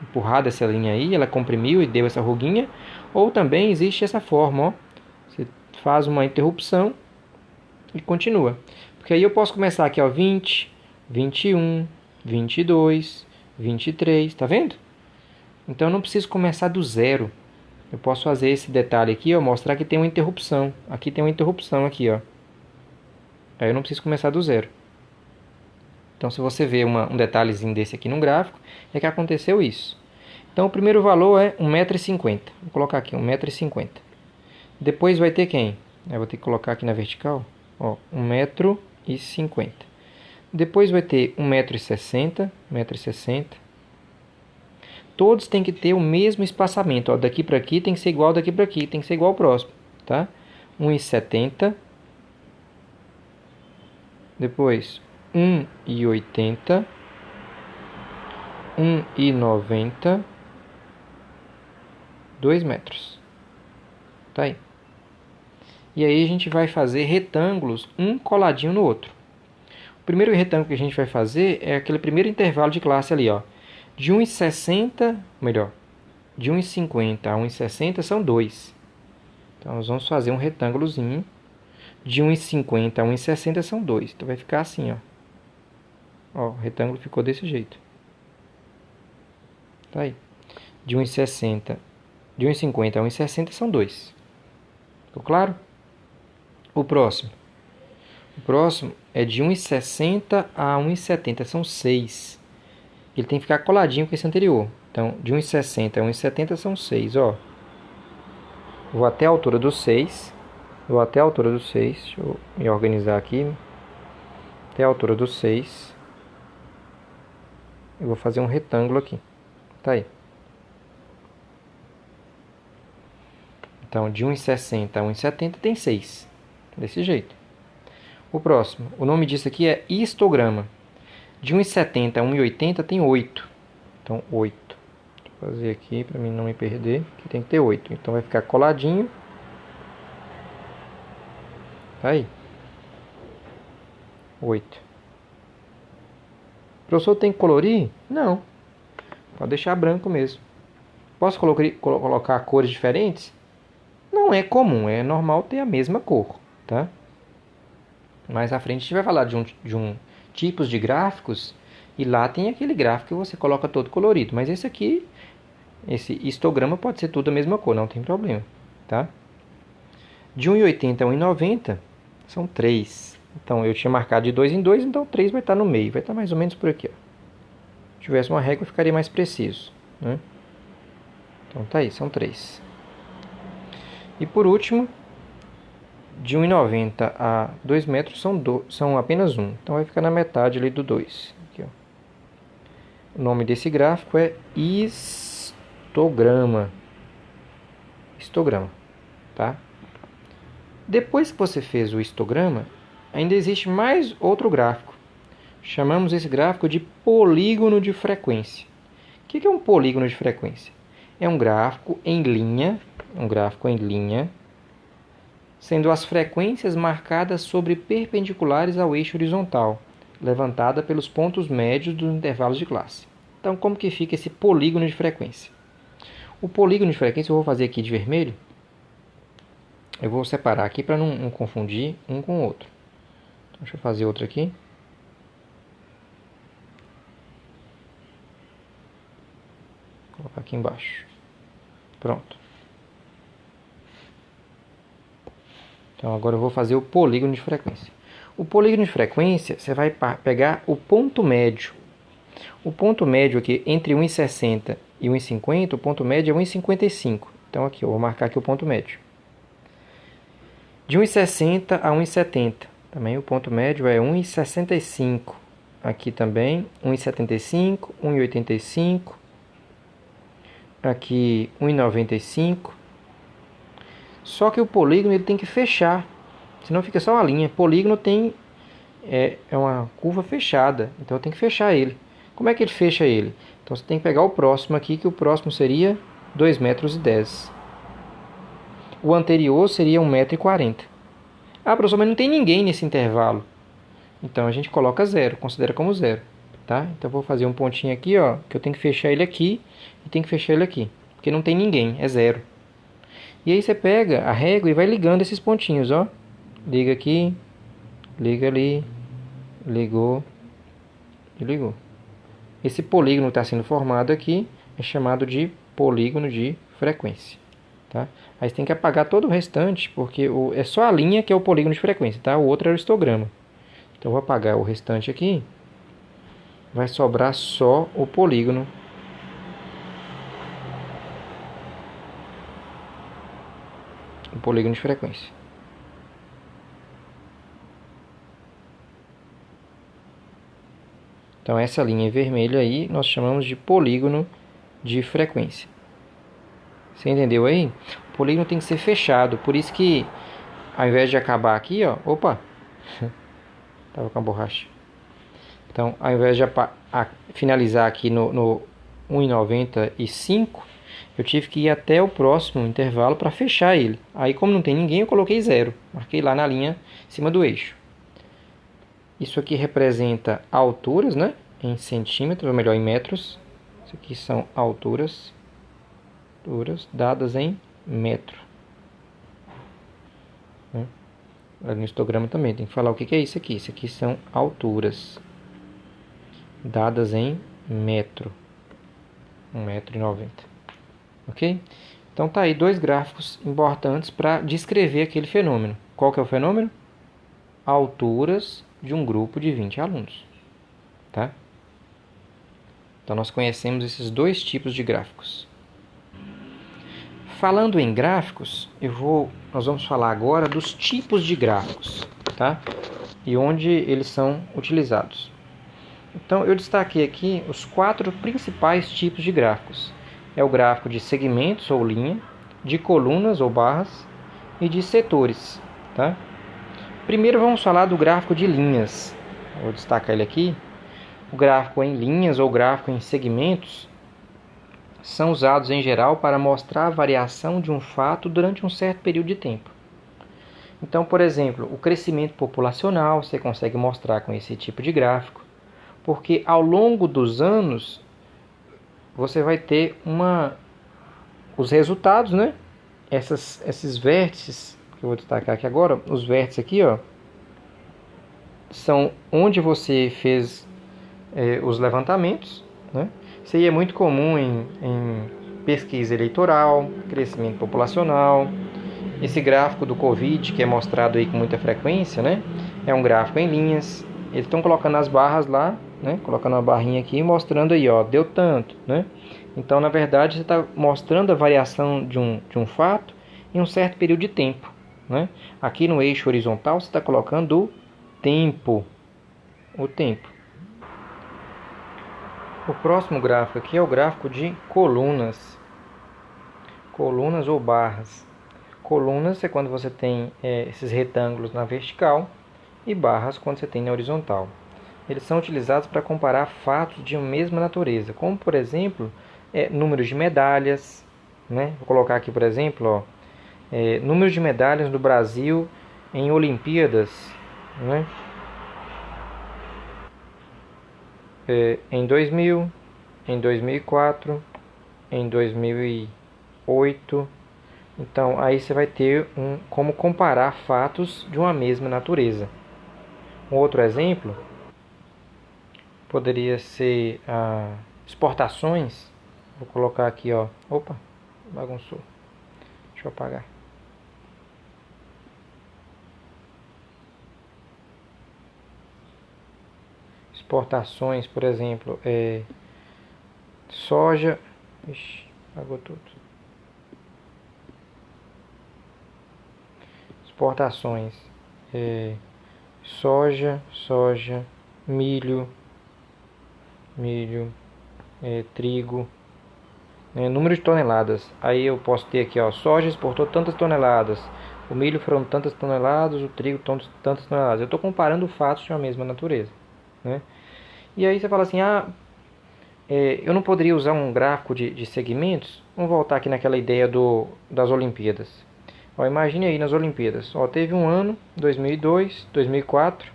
Empurrado essa linha aí, ela comprimiu e deu essa ruguinha. Ou também existe essa forma, ó. Você faz uma interrupção e continua. Porque aí eu posso começar aqui, ó, 20, 21, 22, 23, tá vendo? Então eu não preciso começar do zero. Eu posso fazer esse detalhe aqui, ó, mostrar que tem uma interrupção. Aqui tem uma interrupção aqui, ó. Aí eu não preciso começar do zero. Então, se você vê um detalhezinho desse aqui no gráfico, é que aconteceu isso. Então, o primeiro valor é 1,50 m. Vou colocar aqui 1,50 m. Depois vai ter quem? Eu vou ter que colocar aqui na vertical, ó, 1,50 m. Depois vai ter 1,60 m, 1,60 m. Todos têm que ter o mesmo espaçamento, ó, daqui para aqui tem que ser igual daqui para aqui, tem que ser igual ao próximo, tá? 1,70 m. Depois 1,80, 1,90, 2 metros. Tá aí. E aí a gente vai fazer retângulos, um coladinho no outro. O primeiro retângulo que a gente vai fazer é aquele primeiro intervalo de classe ali, ó. De 1,60, melhor, de 1,50 a 1,60 são 2. Então nós vamos fazer um retângulozinho. De 1,50 a 1,60 são 2. Então vai ficar assim, ó. Ó, o retângulo ficou desse jeito. Tá aí. De 1,60 a 1,60 são 2. Ficou claro? O próximo é de 1,60 a 1,70, são 6. Ele tem que ficar coladinho com esse anterior. Então, de 1,60 a 1,70 são 6, ó. Vou até a altura do 6. Deixa eu me organizar aqui. Até a altura do 6. Eu vou fazer um retângulo aqui. Tá aí. Então, de 1,60 a 1,70 tem 6. Desse jeito. O próximo. O nome disso aqui é histograma. De 1,70 a 1,80 tem 8. Então, 8. Deixa eu fazer aqui para mim não me perder. Aqui tem que ter 8. Então, vai ficar coladinho. Tá aí. 8. Professor, tem que colorir? Não. Pode deixar branco mesmo. Posso colocar cores diferentes? Não é comum, é normal ter a mesma cor, tá? Mais à frente a gente vai falar de tipos de gráficos E lá tem aquele gráfico que você coloca todo colorido. Mas esse aqui, esse histograma pode ser tudo a mesma cor, não tem problema, tá? De 1,80 a 1,90 são 3. Então eu tinha marcado de 2 em 2, então 3 vai estar no meio. Vai estar mais ou menos por aqui, ó. Se tivesse uma régua, ficaria mais preciso, né? Então tá aí, são 3. E por último, de 1,90 a 2 metros são apenas 1. Então vai ficar na metade ali do 2. Aqui, ó. O nome desse gráfico é histograma. Histograma, tá? Depois que você fez o histograma, ainda existe mais outro gráfico. Chamamos esse gráfico de polígono de frequência. O que é um polígono de frequência? É um gráfico em linha, sendo as frequências marcadas sobre perpendiculares ao eixo horizontal, levantada pelos pontos médios dos intervalos de classe. Então, como que fica esse polígono de frequência? O polígono de frequência eu vou fazer aqui de vermelho. Eu vou separar aqui para não confundir um com o outro. Então, deixa eu fazer outro aqui. Vou colocar aqui embaixo. Pronto. Então agora eu vou fazer o polígono de frequência. O polígono de frequência, você vai pegar o ponto médio. O ponto médio aqui, entre 1,60 e 1,50, o ponto médio é 1,55. Então aqui, eu vou marcar aqui o ponto médio. De 1,60 a 1,70, também o ponto médio é 1,65. Aqui também, 1,75, 1,85. Aqui, 1,95. Só que o polígono ele tem que fechar, senão fica só uma linha. Polígono é uma curva fechada, então eu tenho que fechar ele. Como é que ele fecha ele? Então você tem que pegar o próximo aqui, que o próximo seria 2,10 metros. O anterior seria 1,40 m. Ah, professor, mas não tem ninguém nesse intervalo. Então a gente coloca 0, considera como 0. Tá? Então eu vou fazer um pontinho aqui, ó, que eu tenho que fechar ele aqui e tenho que fechar ele aqui. Porque não tem ninguém, é 0. E aí você pega a régua e vai ligando esses pontinhos, ó. Liga aqui, liga ali, ligou e ligou. Esse polígono que está sendo formado aqui é chamado de polígono de frequência, tá? Aí você tem que apagar todo o restante, porque é só a linha que é o polígono de frequência, tá? O outro é o histograma. Então eu vou apagar o restante aqui. Vai sobrar só o polígono. O polígono de frequência. Então essa linha em vermelho aí nós chamamos de polígono de frequência. Você entendeu aí? O polígono tem que ser fechado, por isso que ao invés de acabar aqui, ó, opa, tava com a borracha. Então, ao invés de finalizar aqui no 1,95, eu tive que ir até o próximo intervalo para fechar ele. Aí, como não tem ninguém, eu coloquei 0. Marquei lá na linha em cima do eixo. Isso aqui representa alturas, né? Em centímetros, ou melhor, em metros. Isso aqui são alturas dadas em metro. No histograma também tem que falar o que é isso aqui. Isso aqui são alturas dadas em metro. 1,90 m. Ok? Então tá aí 2 gráficos importantes para descrever aquele fenômeno. Qual que é o fenômeno? Alturas de um grupo de 20 alunos. Tá? Então nós conhecemos esses 2 tipos de gráficos. Falando em gráficos, nós vamos falar agora dos tipos de gráficos, tá? E onde eles são utilizados. Então eu destaquei aqui os 4 principais tipos de gráficos. É o gráfico de segmentos ou linha, de colunas ou barras e de setores, tá? Primeiro vamos falar do gráfico de linhas. Vou destacar ele aqui. O gráfico em linhas ou gráfico em segmentos são usados em geral para mostrar a variação de um fato durante um certo período de tempo. Então, por exemplo, o crescimento populacional você consegue mostrar com esse tipo de gráfico, porque ao longo dos anos você vai ter os resultados, né? Esses vértices que eu vou destacar aqui agora, os vértices aqui, ó, são onde você fez os levantamentos, né? Isso aí é muito comum em pesquisa eleitoral, crescimento populacional. Esse gráfico do Covid, que é mostrado aí com muita frequência, né? É um gráfico em linhas. Eles estão colocando as barras lá, né? Colocando uma barrinha aqui e mostrando aí, ó, deu tanto, né? Então, na verdade, você está mostrando a variação de um fato em um certo período de tempo, né? Aqui no eixo horizontal, você está colocando o tempo. O tempo. O próximo gráfico aqui é o gráfico de colunas. Colunas ou barras. Colunas é quando você tem esses retângulos na vertical e barras quando você tem na horizontal. Eles são utilizados para comparar fatos de uma mesma natureza, como por exemplo, números de medalhas, né? Vou colocar aqui, por exemplo, ó, números de medalhas do Brasil em Olimpíadas, né? Em 2000, em 2004, em 2008. Então, aí você vai ter como comparar fatos de uma mesma natureza. Um outro exemplo poderia ser exportações. Vou colocar aqui, ó. Opa, bagunçou. Deixa eu apagar. Exportações, por exemplo, soja. Ixi, apagou tudo. Exportações, soja, milho, trigo, número de toneladas. Aí eu posso ter aqui, ó, soja exportou tantas toneladas, o milho foram tantas toneladas, o trigo tantas toneladas. Eu estou comparando fatos de uma mesma natureza, né? E aí você fala assim, eu não poderia usar um gráfico de segmentos? Vamos voltar aqui naquela ideia das Olimpíadas. Ó, imagine aí nas Olimpíadas. Ó, teve um ano, 2002, 2004,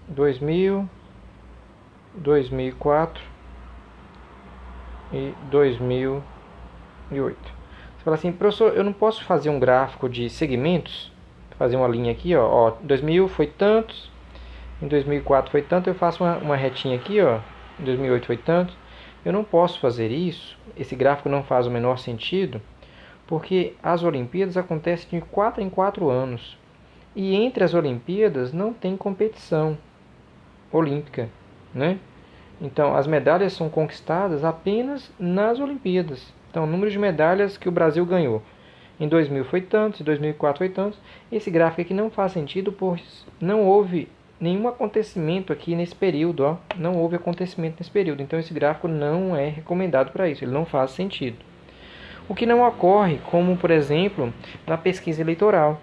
2000, 2004 e 2008. Você fala assim, professor, eu não posso fazer um gráfico de segmentos? Fazer uma linha aqui, ó, 2000 foi tantos, em 2004 foi tanto, eu faço uma retinha aqui, ó, em 2008 foi tanto. Eu não posso fazer isso, esse gráfico não faz o menor sentido, porque as Olimpíadas acontecem de 4 em 4 anos. E entre as Olimpíadas não tem competição olímpica, né? Então, as medalhas são conquistadas apenas nas Olimpíadas. Então, o número de medalhas que o Brasil ganhou. Em 2000 foi tantos, em 2004 foi tantos. Esse gráfico aqui não faz sentido, pois não houve nenhum acontecimento aqui nesse período. Ó. Não houve acontecimento nesse período. Então, esse gráfico não é recomendado para isso. Ele não faz sentido. O que não ocorre, como, por exemplo, na pesquisa eleitoral.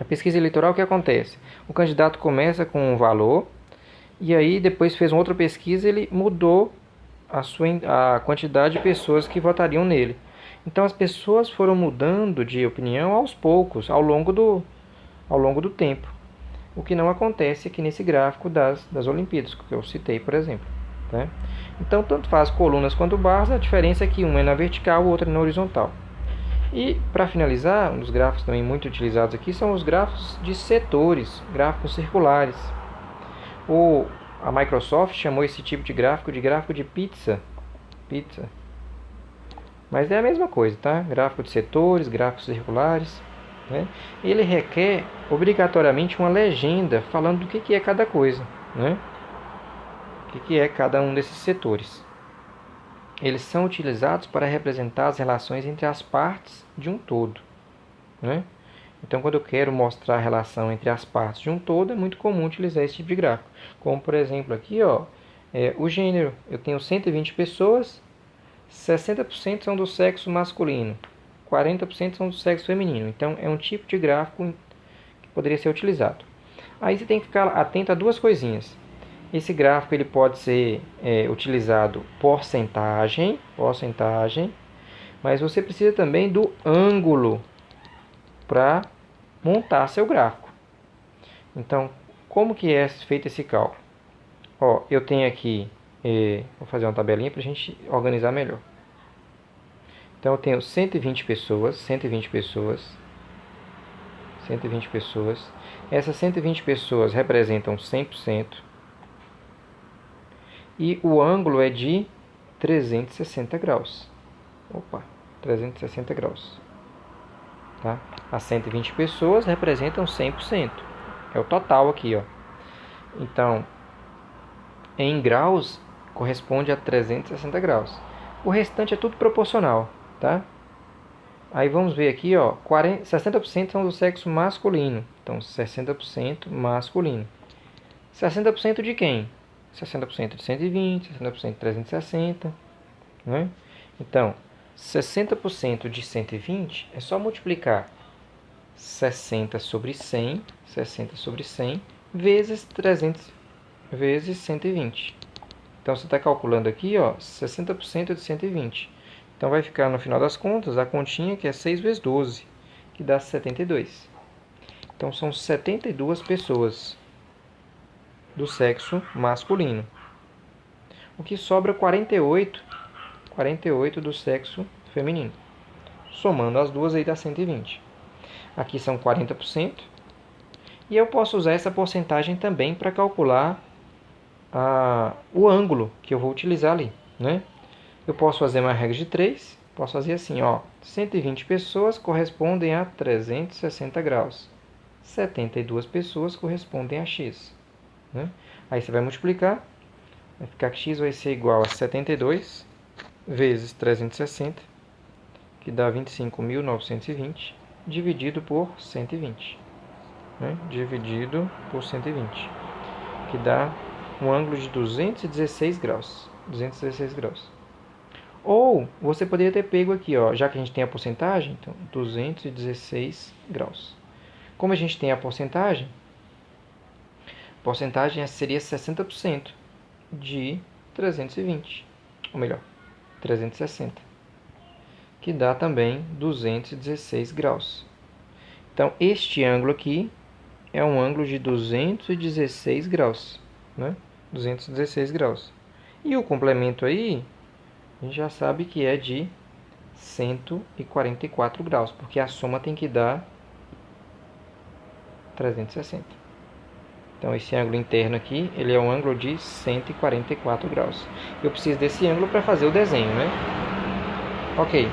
Na pesquisa eleitoral, o que acontece? O candidato começa com um valor, e aí depois fez uma outra pesquisa, ele mudou a quantidade de pessoas que votariam nele. Então as pessoas foram mudando de opinião aos poucos, ao longo do tempo. O que não acontece aqui nesse gráfico das Olimpíadas, que eu citei, por exemplo. Né? Então tanto faz colunas quanto barras, a diferença é que uma é na vertical, o outro é na horizontal. E para finalizar, um dos gráficos também muito utilizados aqui são os gráficos de setores, gráficos circulares. A Microsoft chamou esse tipo de gráfico de pizza. Mas é a mesma coisa, tá? Gráfico de setores, gráficos circulares. Né? Ele requer obrigatoriamente uma legenda falando do que é cada coisa. Né? O que é cada um desses setores. Eles são utilizados para representar as relações entre as partes de um todo. Né? Então, quando eu quero mostrar a relação entre as partes de um todo, é muito comum utilizar esse tipo de gráfico. Como, por exemplo, aqui, ó, o gênero. Eu tenho 120 pessoas, 60% são do sexo masculino, 40% são do sexo feminino. Então, é um tipo de gráfico que poderia ser utilizado. Aí você tem que ficar atento a duas coisinhas. Esse gráfico ele pode ser utilizado porcentagem, mas você precisa também do ângulo para montar seu gráfico. Então, como que é feito esse cálculo? Ó, eu tenho aqui, vou fazer uma tabelinha para a gente organizar melhor. Então, eu tenho 120 pessoas. Essas 120 pessoas representam 100%. E o ângulo é de 360 graus. Opa, 360 graus. Tá? As 120 pessoas representam 100%. É o total aqui, ó. Então, em graus, corresponde a 360 graus. O restante é tudo proporcional, tá? Aí vamos ver aqui, ó, 60% são do sexo masculino. Então, 60% masculino. 60% de quem? 60% de 120, 60% de 360, né? Então, 60% de 120 é só multiplicar 60 sobre 100, 60 sobre 100, vezes 300, vezes 120. Então, você está calculando aqui, ó, 60% de 120. Então, vai ficar, no final das contas, a continha que é 6 vezes 12, que dá 72. Então, são 72 pessoas do sexo masculino. O que sobra 48 do sexo feminino. Somando as duas aí dá 120. Aqui são 40%. E eu posso usar essa porcentagem também para calcular o ângulo que eu vou utilizar ali, né? Eu posso fazer uma regra de 3. Posso fazer assim, ó. 120 pessoas correspondem a 360 graus. 72 pessoas correspondem a x. Né? Aí você vai multiplicar. Vai ficar que x vai ser igual a 72 vezes 360, que dá 25.920, dividido por 120. Né? Dividido por 120, que dá um ângulo de 216 graus. 216 graus. Ou você poderia ter pego aqui, ó, já que a gente tem a porcentagem, então 216 graus. Como a gente tem a porcentagem seria 60% de 320, ou melhor, 360, que dá também 216 graus. Então, este ângulo aqui é um ângulo de 216 graus, né? 216 graus. E o complemento aí, a gente já sabe que é de 144 graus, porque a soma tem que dar 360. Então, esse ângulo interno aqui, ele é um ângulo de 144 graus. Eu preciso desse ângulo para fazer o desenho, né? Ok.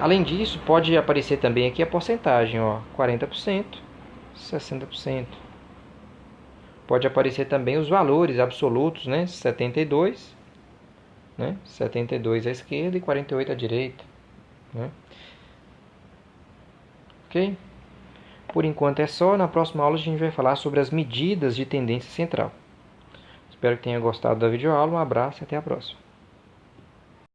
Além disso, pode aparecer também aqui a porcentagem, ó, 40%, 60%. Pode aparecer também os valores absolutos, né? 72, né? 72 à esquerda e 48 à direita, né? Ok? Por enquanto é só. Na próxima aula a gente vai falar sobre as medidas de tendência central. Espero que tenha gostado da videoaula. Um abraço e até a próxima.